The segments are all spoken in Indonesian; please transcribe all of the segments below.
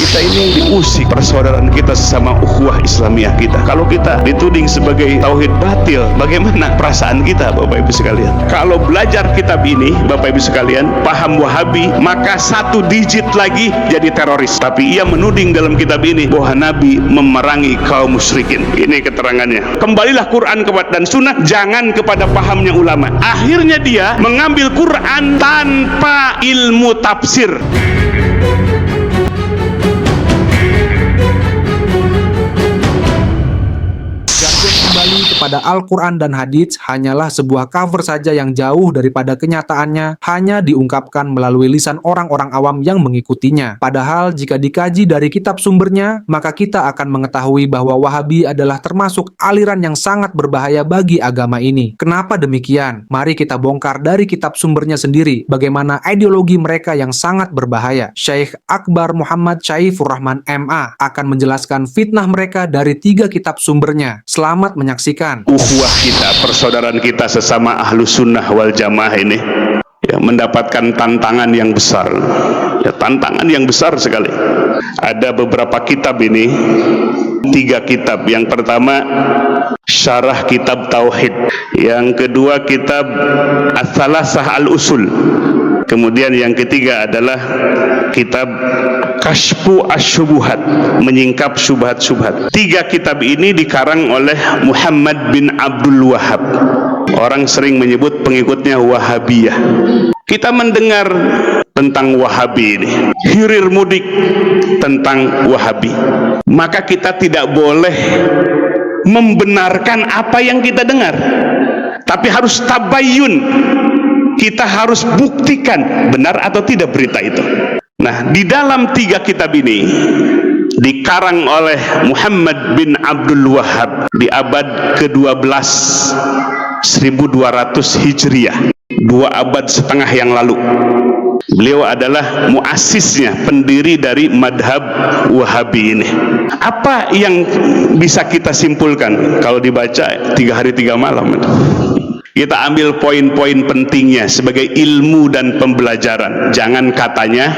kita ini diusik persaudaraan kita sesama ukhuwah Islamiyah kita. Kalau kita dituding sebagai tauhid batil, bagaimana perasaan kita, Bapak Ibu sekalian? Kalau belajar kitab ini, Bapak Ibu sekalian, paham Wahabi, maka satu digit lagi jadi teroris. Tapi ia menuding dalam kitab ini bahwa Nabi memerangi kaum musyrikin. Ini keterangannya. Kembalilah Quran dan Sunnah, jangan kepada pahamnya ulama. Akhirnya dia mengambil Quran tanpa ilmu tafsir. Kembali kepada Al-Quran dan Hadits hanyalah sebuah cover saja yang jauh daripada kenyataannya, hanya diungkapkan melalui lisan orang-orang awam yang mengikutinya. Padahal jika dikaji dari kitab sumbernya, maka kita akan mengetahui bahwa Wahabi adalah termasuk aliran yang sangat berbahaya bagi agama ini. Kenapa demikian? Mari kita bongkar dari kitab sumbernya sendiri bagaimana ideologi mereka yang sangat berbahaya. Syekh Akbar Muhammad Syaifur Rahman MA akan menjelaskan fitnah mereka dari 3 kitab sumbernya. Selamat menyaksikan. Ukhuwah kita, persaudaraan kita sesama ahlu sunnah wal jamaah ini ya, mendapatkan tantangan yang besar ya, tantangan yang besar sekali. Ada beberapa kitab ini, 3 kitab. Yang pertama syarah kitab tauhid, yang kedua kitab Ats-Tsalatsah al-Usul, kemudian yang ketiga adalah kitab Kashfu Asy-Syubuhat, menyingkap syubhat-syubhat. 3 kitab ini dikarang oleh Muhammad bin Abdul Wahhab. Orang sering menyebut pengikutnya Wahabiyah. Kita mendengar tentang Wahabi ini, hirir mudik tentang Wahabi, maka kita tidak boleh membenarkan apa yang kita dengar, tapi harus tabayyun. Kita harus buktikan benar atau tidak berita itu. Nah, di dalam 3 kitab ini dikarang oleh Muhammad bin Abdul Wahhab di abad ke-12 1200 Hijriah, 2 abad setengah yang lalu. Beliau adalah muasisnya, pendiri dari madhab Wahabi ini. Apa yang bisa kita simpulkan kalau dibaca 3 hari 3 malam? Kita ambil poin-poin pentingnya sebagai ilmu dan pembelajaran, jangan katanya.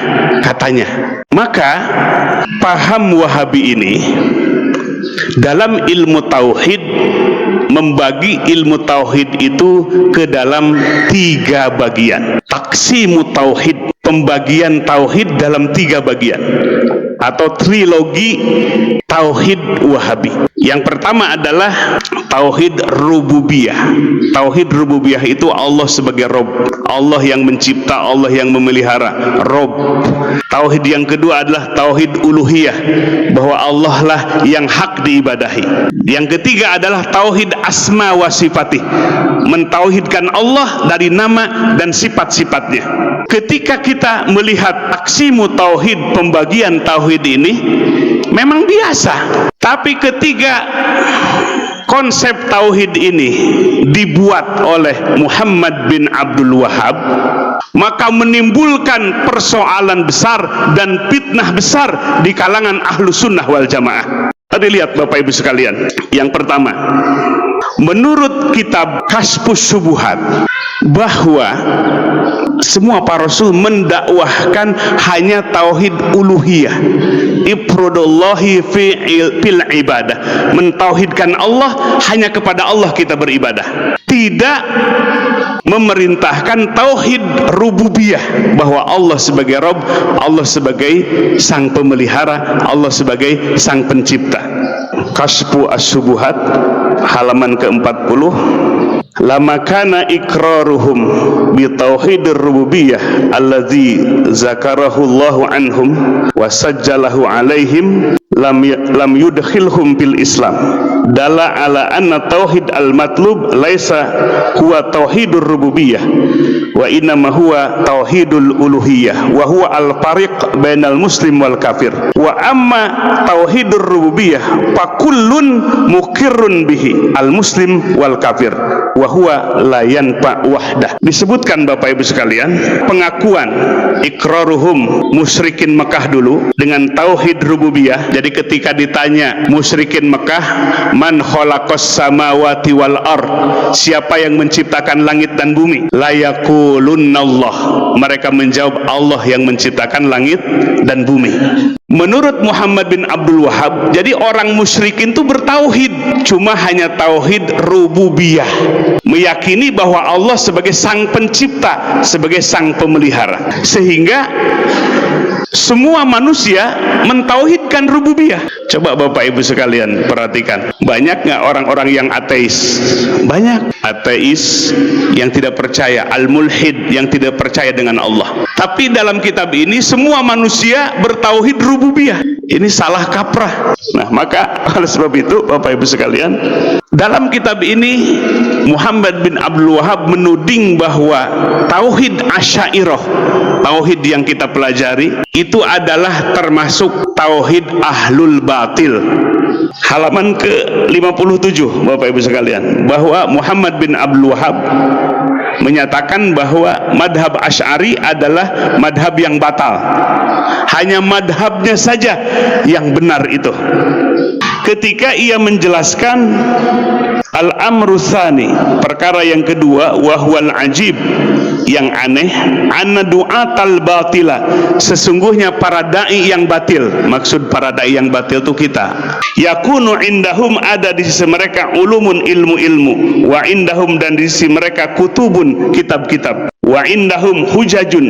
Maka paham Wahabi ini dalam ilmu tauhid membagi ilmu tauhid itu ke dalam 3 bagian. Taqsimu tauhid, pembagian tauhid dalam 3 bagian, atau trilogi tauhid Wahabi. Yang pertama adalah tauhid rububiyah. Tauhid rububiyah itu Allah sebagai Rabb, Allah yang mencipta, Allah yang memelihara, Rabb. Tauhid yang kedua adalah tauhid uluhiyah, bahwa Allah lah yang hak diibadahi. Yang ketiga adalah tauhid asma wa sifatih, mentauhidkan Allah dari nama dan sifat-sifatnya. Ketika kita melihat aksimu tauhid, pembagian tauhid ini memang biasa, tapi ketika konsep tauhid ini dibuat oleh Muhammad bin Abdul Wahhab, maka menimbulkan persoalan besar dan fitnah besar di kalangan ahlu sunnah wal jamaah. Tadi lihat Bapak Ibu sekalian, yang pertama, menurut kitab Kashfus Syubuhat, bahwa semua para rasul mendakwahkan hanya tauhid uluhiyah, ifradullahi fil ibadah, mentauhidkan Allah, hanya kepada Allah kita beribadah, tidak memerintahkan tauhid rububiyah, bahwa Allah sebagai Rabb, Allah sebagai sang pemelihara, Allah sebagai sang pencipta. Kashfu Asy-Syubuhat halaman ke-40. Lama kana iqraruhum bi tauhidir rububiyah alladzi zakarahu Allahu anhum wa sajjalahu alaihim lam yudkhilhum fil Islam. Dalla ala anna tauhid al-matlub laisa huwa tauhidur rububiyah wa innama huwa tauhidul uluhiyah wa huwa al-fariq bainal muslim wal kafir. Wa amma tauhidur rububiyah fa kullun muqirrun bihi al-muslim wal kafir wa huwa la yanfa wahdah. Disebutkan Bapak Ibu sekalian, pengakuan iqraruhum musyrikin Mekah dulu dengan tauhid rububiyah. Jadi ketika ditanya musyrikin Mekah, man khalaqas samawati wal ard, siapa yang menciptakan langit dan bumi? La yaqulunnallah, mereka menjawab Allah yang menciptakan langit dan bumi. Menurut Muhammad bin Abdul Wahab, jadi orang musyrikin itu bertauhid, cuma hanya tauhid rububiyah, meyakini bahwa Allah sebagai sang pencipta, sebagai sang pemelihara, sehingga semua manusia mentauhidkan rububiyah. Coba Bapak Ibu sekalian perhatikan, banyak nggak orang-orang yang ateis? Banyak ateis yang tidak percaya, al-mulhid yang tidak percaya dengan Allah. Tapi dalam kitab ini semua manusia bertauhid rububiyah. Ini salah kaprah. Nah, maka oleh sebab itu Bapak Ibu sekalian, dalam kitab ini Muhammad bin Abdul Wahab menuding bahwa tauhid Asy'ariyah, tauhid yang kita pelajari, itu adalah termasuk tauhid ahlul batil. Halaman ke-57 Bapak Ibu sekalian, bahwa Muhammad bin Abdul Wahab menyatakan bahwa madhab Asy'ari adalah madhab yang batal, hanya madhabnya saja yang benar itu. Ketika ia menjelaskan al-amru tsani, perkara yang kedua, wahwal ajib, yang aneh, anna du'atal batila, sesungguhnya para dai yang batil, maksud para dai yang batil itu kita, yakunu indahum, ada di sisi mereka ulumun, ilmu-ilmu, wa indahum, dan di sisi mereka kutubun, kitab-kitab, wa indahum hujajun,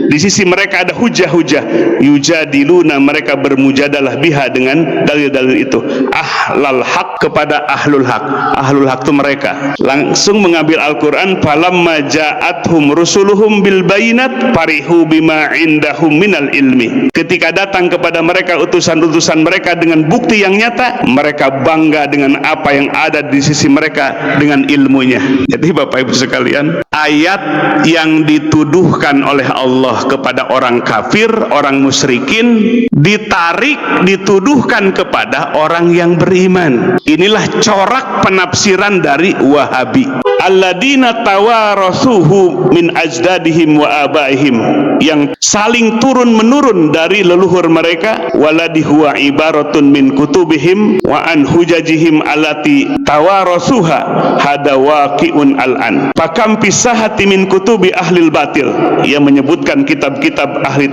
di sisi mereka ada hujah-hujah, yujadiluna, mereka bermujadalah biha, dengan dalil-dalil itu, ahlal haq, kepada ahlul haq. Ahlul haq itu mereka langsung mengambil Al-Quran, falamma ja'athum rusuluhum bil bayinat farihu bima indahum minal ilmi, ketika datang kepada mereka utusan-utusan mereka dengan bukti yang nyata, mereka bangga dengan apa yang ada di sisi mereka dengan ilmunya. Jadi Bapak Ibu sekalian, ayat yang dituduhkan oleh Allah kepada orang kafir, orang musyrikin, ditarik, dituduhkan kepada orang yang beriman. Inilah corak penafsiran dari Wahabi. Alladzina tawarasuhu min ajdadihim wa abaihim, yang saling turun menurun dari leluhur mereka, waladi huwa ibaratun min kutubihim wa an hujajihim allati tawarasuha hada waqi'un al-an. Fakam pisahati min kutubi ahlil batil, ia menyebutkan kitab-kitab ahli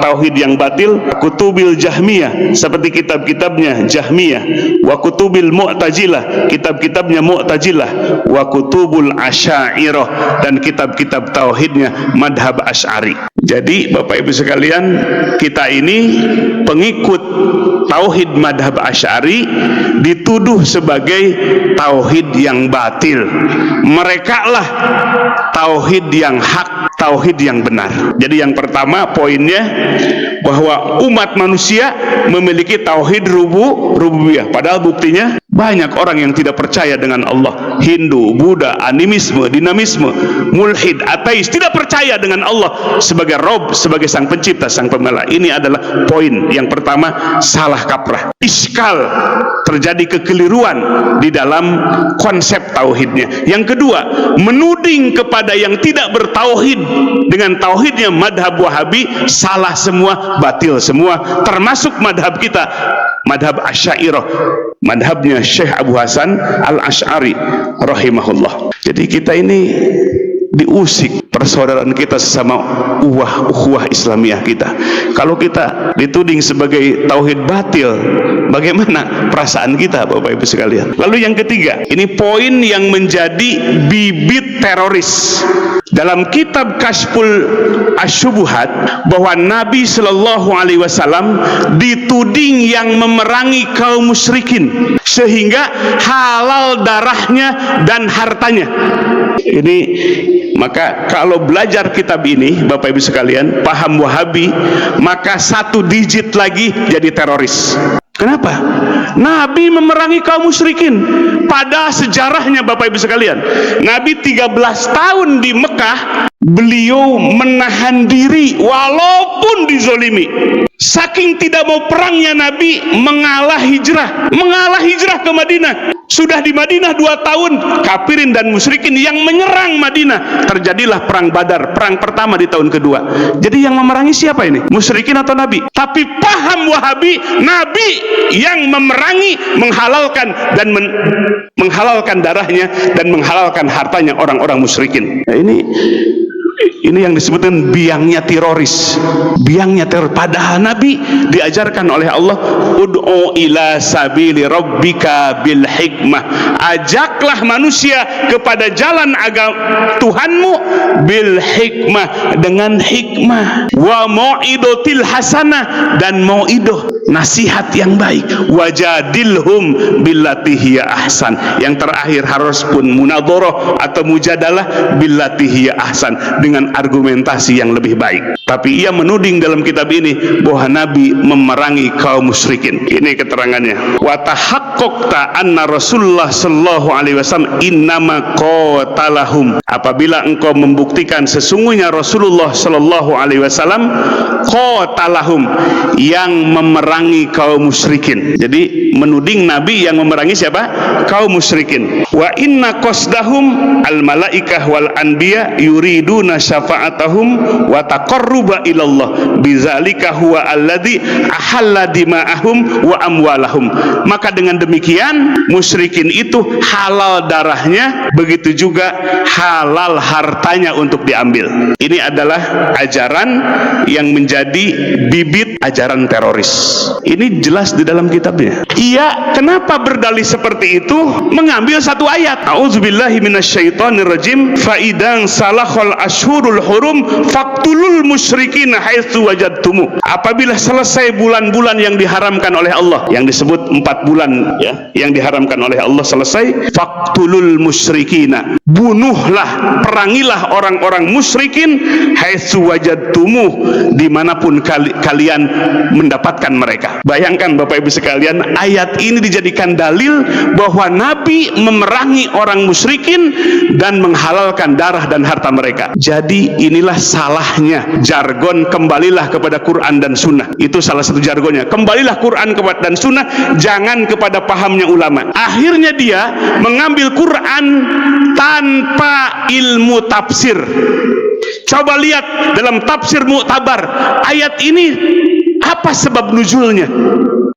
tauhid yang batil, kutubil jahmiyah, seperti kitab-kitabnya Jahmiyah, wa kutubil mu'tazilah, kitab-kitabnya Mu'tazilah, wa kutubul Asy'ariyah, dan kitab-kitab tauhidnya madhab Asy'ari. Jadi Bapak Ibu sekalian, kita ini pengikut tauhid madhab Asy'ari dituduh sebagai tauhid yang batil. Mereka lah tauhid yang hak, tauhid yang benar. Jadi yang pertama poinnya, bahwa umat manusia memiliki tauhid rububiyah, padahal buktinya banyak orang yang tidak percaya dengan Allah. Hindu, Buddha, animisme, dinamisme, mulhid, ateis, tidak percaya dengan Allah sebagai Rob, sebagai sang pencipta, sang pembela. Ini adalah poin yang pertama, salah kaprah, iskal, terjadi kekeliruan di dalam konsep tauhidnya. Yang kedua, menuding kepada yang tidak bertauhid dengan tauhidnya madhab Wahabi, salah semua, batil semua, termasuk madhab kita, madhab Asy'ariyah, madhabnya Syekh Abu Hasan Al-Asy'ari rahimahullah. Jadi kita ini diusik persaudaraan kita sesama ukhuwah Islamiyah kita. Kalau kita dituding sebagai tauhid batil, bagaimana perasaan kita Bapak Ibu sekalian? Lalu yang ketiga, ini poin yang menjadi bibit teroris. Dalam kitab Kashful Asyubuhat, bahwa Nabi Shallallahu Alaihi Wasallam dituding yang memerangi kaum musyrikin, sehingga halal darahnya dan hartanya. Ini maka kalau belajar kitab ini Bapak Ibu sekalian, paham Wahabi, maka satu digit lagi jadi teroris. Kenapa? Nabi memerangi kaum musyrikin. Pada sejarahnya Bapak Ibu sekalian, Nabi 13 tahun di Mekah, beliau menahan diri walaupun dizolimi. Saking tidak mau perangnya, Nabi mengalah hijrah ke Madinah. Sudah di Madinah 2 tahun, kafirin dan musyrikin yang menyerang Madinah. Terjadilah perang Badar, perang pertama di tahun kedua. Jadi yang memerangi siapa ini? Musyrikin atau Nabi? Tapi paham Wahabi, Nabi yang memerangi, menghalalkan dan menghalalkan darahnya dan menghalalkan hartanya orang-orang musyrikin. Nah, Ini yang disebutkan biangnya teroris. Biangnya teror. Padahal Nabi diajarkan oleh Allah, ud'u ila sabili rabbika bil hikmah. Ajaklah manusia kepada jalan agama Tuhanmu bil hikmah, dengan hikmah. Wa mau'idotil hasanah, dan mau'idoh, nasihat yang baik. Wajadilhum billati hiya ahsan. Yang terakhir harus pun munadharah atau mujadalah billati hiya ahsan, dengan argumentasi yang lebih baik. Tapi ia menuding dalam kitab ini bahwa Nabi memerangi kaum musyrikin. Ini keterangannya. Wa tahaqqaqta anna Rasulullah sallallahu alaihi wasallam innama qatalahum. Apabila engkau membuktikan sesungguhnya Rasulullah sallallahu alaihi wasallam qatalahum, yang memerangi kaum musyrikin. Jadi menuding Nabi yang memerangi siapa? Kaum musyrikin. Wa inna qasdahum al malaikah wal anbiya yuriduna syafa'atahum wa taqarruba ilallah bizalika huwa alladhi ahalla dima'ahum wa amwalahum. Maka dengan demikian musyrikin itu halal darahnya, begitu juga halal hartanya untuk diambil. Ini adalah ajaran yang menjadi bibit ajaran teroris. Ini jelas di dalam kitabnya. Ia kenapa berdalih seperti itu? Mengambil satu ayat, a'udzubillahi minasyaitonirrajim, fa idang salahul ashhurul hurum faqtulul musyrikin haitsu wajadtumu. Apabila selesai bulan-bulan yang diharamkan oleh Allah, yang disebut 4 bulan ya, yang diharamkan oleh Allah selesai, faqtulul musyrikina, bunuhlah, perangilah orang-orang musyrikin haitsu wajadtumu, dimanapun kalian mendapatkan mereka. Bayangkan Bapak Ibu sekalian, ayat ini dijadikan dalil bahwa Nabi memerangi orang musyrikin dan menghalalkan darah dan harta mereka. Jadi inilah salahnya jargon kembalilah kepada Quran dan Sunnah. Itu salah satu jargonnya, kembalilah Quran dan Sunnah, jangan kepada pahamnya ulama. Akhirnya dia mengambil Quran tanpa ilmu tafsir. Coba lihat dalam tafsir Mu'tabar, ayat ini apa sebab nuzulnya?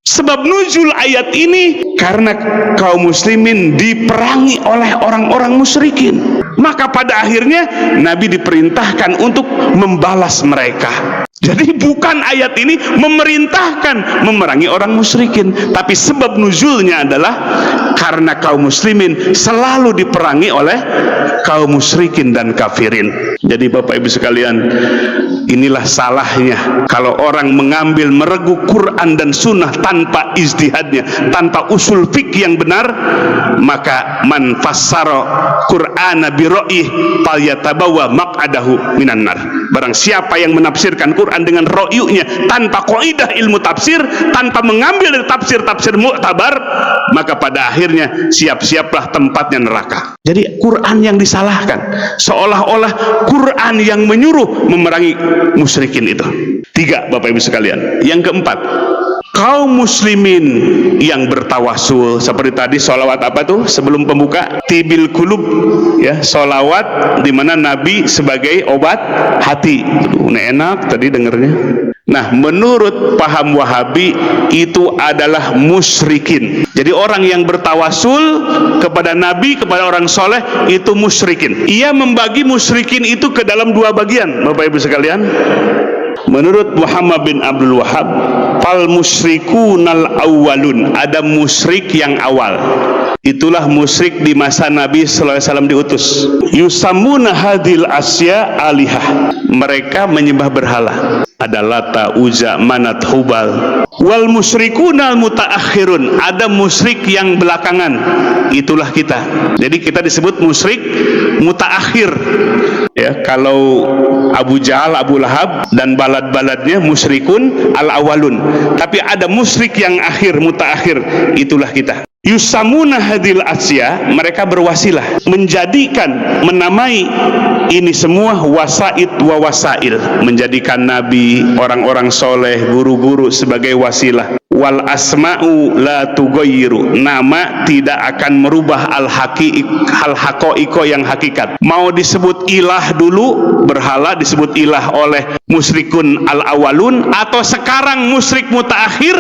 Sebab nuzul ayat ini karena kaum muslimin diperangi oleh orang-orang musyrikin. Maka pada akhirnya Nabi diperintahkan untuk membalas mereka. Jadi bukan ayat ini memerintahkan memerangi orang musyrikin, tapi sebab nuzulnya adalah karena kaum muslimin selalu diperangi oleh kaum musyrikin dan kafirin. Jadi Bapak Ibu sekalian, inilah salahnya kalau orang mengambil meregu Quran dan Sunnah tanpa ijtihadnya, tanpa usul fikih yang benar, maka man fassara Qur'ana bi ra'ih falyatabawa maq'adahu minan nar. Barang siapa yang menafsirkan Quran dengan ra'yunya tanpa kaidah ilmu tafsir, tanpa mengambil dari tafsir-tafsir Mu'tabar, maka pada akhirnya siap-siaplah tempatnya neraka. Jadi Quran yang disalahkan, seolah-olah Quran yang menyuruh memerangi musyrikin itu. 3 Bapak Ibu sekalian. Yang keempat, kaum muslimin yang bertawasul seperti tadi, sholawat apa tuh sebelum pembuka, tibil kulub ya, sholawat dimana Nabi sebagai obat hati. Enak tadi dengernya. Nah, menurut paham Wahabi itu adalah musyrikin. Jadi orang yang bertawasul kepada Nabi, kepada orang soleh, itu musyrikin. Ia membagi musyrikin itu ke dalam 2 bagian Bapak Ibu sekalian. Menurut Muhammad bin Abdul Wahab, fal musyrikunal awwalun, ada musyrik yang awal. Itulah musyrik di masa Nabi sallallahu alaihi wasallam diutus. Yusammuna hadhil asya alihah. Mereka menyembah berhala. Ada Lata, Uzza, Manat, Hubal. Wal musyrikunal mutaakhirun, ada musyrik yang belakangan. Itulah kita. Jadi kita disebut musyrik mutaakhir. Ya, kalau Abu Jahal, Abu Lahab dan balad-baladnya musyrikun al-awalun. Tapi ada musyrik yang akhir, mutaakhir. Itulah kita. Yusamuna hadil asya, mereka berwasilah, menjadikan, menamai ini semua wasaid wa wasail, menjadikan nabi, orang-orang soleh, guru-guru sebagai wasilah. Wal asma'u la tughayyiru, nama tidak akan merubah al haqaiqo yang hakikat. Mau disebut ilah dulu, berhala disebut ilah oleh musyrikun al awalun, atau sekarang musyrik mutaakhir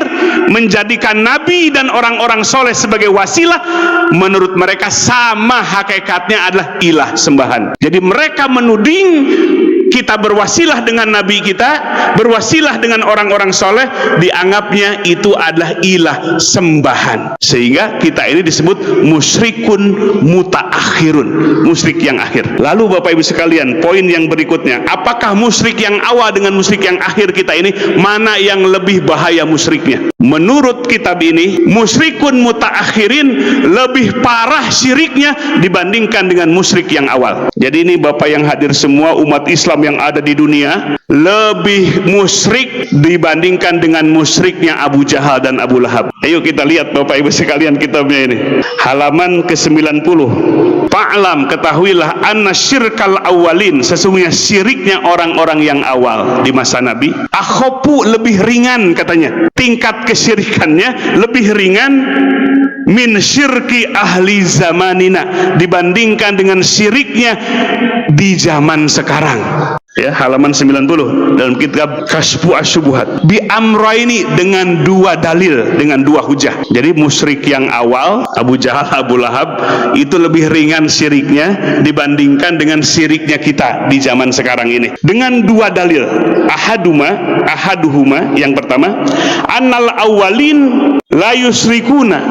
menjadikan nabi dan orang-orang soleh sebagai wasilah, menurut mereka sama hakikatnya adalah ilah, sembahan. Jadi mereka menuding kita berwasilah dengan nabi kita, berwasilah dengan orang-orang soleh, dianggapnya itu adalah ilah, sembahan. Sehingga kita ini disebut musyrikun mutaakhirun, musyrik yang akhir. Lalu Bapak Ibu sekalian, poin yang berikutnya, apakah musyrik yang awal dengan musyrik yang akhir kita ini, mana yang lebih bahaya musyriknya? Menurut kitab ini, musyrikun mutaakhirin lebih parah syiriknya dibandingkan dengan musyrik yang awal. Jadi ini Bapak yang hadir semua, umat Islam yang ada di dunia, lebih musyrik dibandingkan dengan musyriknya Abu Jahal dan Abu Lahab. Ayo kita lihat Bapak Ibu sekalian kitabnya ini, halaman ke-90. Fa'lam, ketahuilah, anna syirkal awalin, sesungguhnya syiriknya orang-orang yang awal di masa Nabi, akhopu, lebih ringan katanya, tingkat kesyirikannya lebih ringan, min syirki ahli zamanina, dibandingkan dengan syiriknya di zaman sekarang. Ya, halaman 90 dalam kitab Kasyfu Asyubuhat. Bi amraini, dengan dua dalil, dengan dua hujah. Jadi musyrik yang awal, Abu Jahal, Abu Lahab, itu lebih ringan syiriknya dibandingkan dengan syiriknya kita di zaman sekarang ini. Dengan dua dalil. Ahaduhuma, yang pertama, annal awwalin la yusrikuna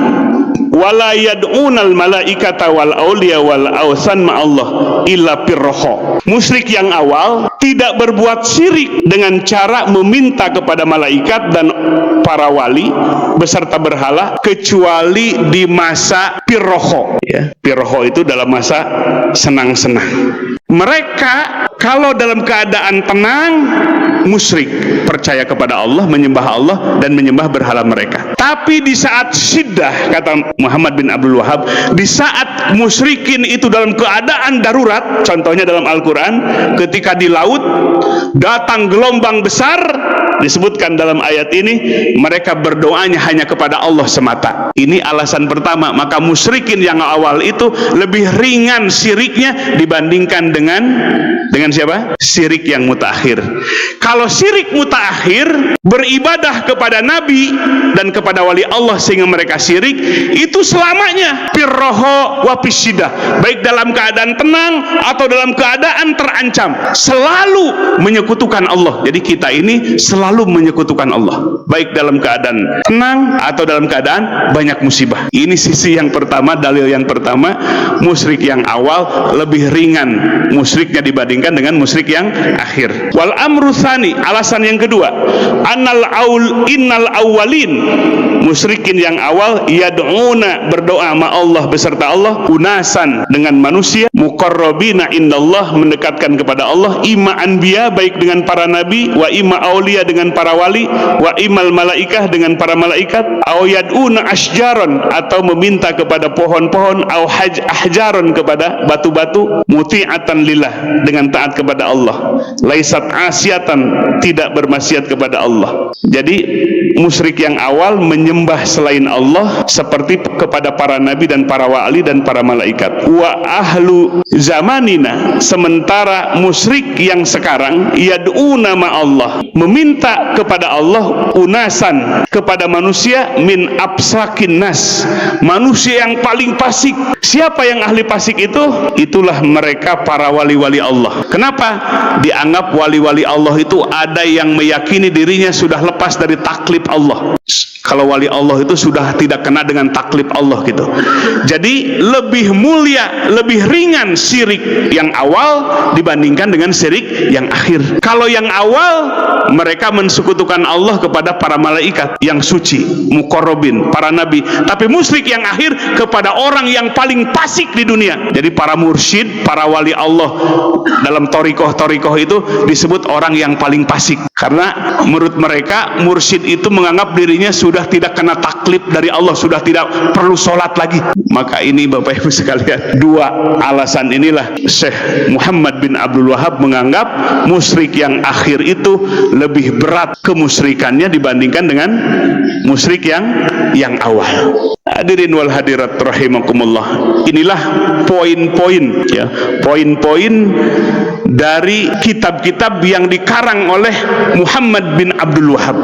wala yad'unal malaikata wal auliya wal awsan ma'allah illa pirroho. Musyrik yang awal tidak berbuat syirik dengan cara meminta kepada malaikat dan para wali beserta berhala kecuali di masa pirroho. Ya, pirroho itu dalam masa senang-senang. Mereka kalau dalam keadaan tenang musyrik, percaya kepada Allah, menyembah Allah dan menyembah berhala mereka. Tapi di saat syiddah, kata Muhammad bin Abdul Wahab, di saat musyrikin itu dalam keadaan darurat, contohnya dalam Al-Quran, ketika di laut datang gelombang besar, disebutkan dalam ayat ini, mereka berdoanya hanya kepada Allah semata. Ini alasan pertama. Maka musyrikin yang awal itu lebih ringan syiriknya dibandingkan dengan siapa? Syirik yang mutaakhir. Kalau syirik mutaakhir, beribadah kepada Nabi dan kepada wali Allah sehingga mereka syirik, itu selamanya pirroho wa pisyidah, baik dalam keadaan tenang atau dalam keadaan terancam, selalu menyekutukan Allah. Jadi kita ini selalu menyekutukan Allah, baik dalam keadaan tenang atau dalam keadaan banyak musibah. Ini sisi yang pertama, dalil yang pertama, musyrik yang awal lebih ringan musyriknya dibandingkan dengan musyrik yang akhir. Wal amru tsani, alasan yang kedua, innal awwalin, musyrikin yang awal, yad'una, berdoa ma Allah beserta Allah, unasan, dengan manusia, muqarrabina indallah, mendekatkan kepada Allah, ima anbiya, baik dengan para nabi, wa ima aulia, dengan para wali, wa imal malaikah, dengan para malaikat, au yad'una asjaron, atau meminta kepada pohon-pohon, au ahjaron, kepada batu-batu, muti'atan lillah, dengan taat kepada Allah, laisat asiatan, tidak bermaksiat kepada Allah. Jadi musyrik yang awal menyembah selain Allah seperti kepada para nabi dan para wali dan para malaikat. Wa ahlu zamanina, sementara musyrik yang sekarang, yad'una ma Allah, meminta kepada Allah, unasan, kepada manusia, min absakin nas, manusia yang paling fasik. Siapa yang ahli fasik itu? Itulah mereka para wali-wali Allah. Kenapa? Dianggap wali-wali Allah itu ada yang meyakini dirinya sudah lepas dari taklif Allah. Kalau wali Allah itu sudah tidak kena dengan taklif Allah gitu. Jadi lebih mulia, lebih ringan syirik yang awal dibandingkan dengan syirik yang akhir. Kalau yang awal, mereka mensekutukan Allah kepada para malaikat yang suci, muqarrabin, para nabi. Tapi musyrik yang akhir kepada orang yang paling fasik di dunia. Jadi para mursyid, para wali Allah dalam torikoh-torikoh itu disebut orang yang paling fasik. Karena menurut mereka mursyid itu menganggap dirinya sudah tidak kena taklif dari Allah, sudah tidak perlu sholat lagi. Maka ini Bapak Ibu sekalian, dua alasan inilah Syekh Muhammad bin Abdul Wahab menganggap musyrik yang akhir itu lebih berat kemusyrikannya dibandingkan dengan musyrik yang awal. Hadirin wal hadirat rahimakumullah. Inilah poin-poin, ya, poin-poin dari kitab-kitab yang dikarang oleh Muhammad bin Abdul Wahab.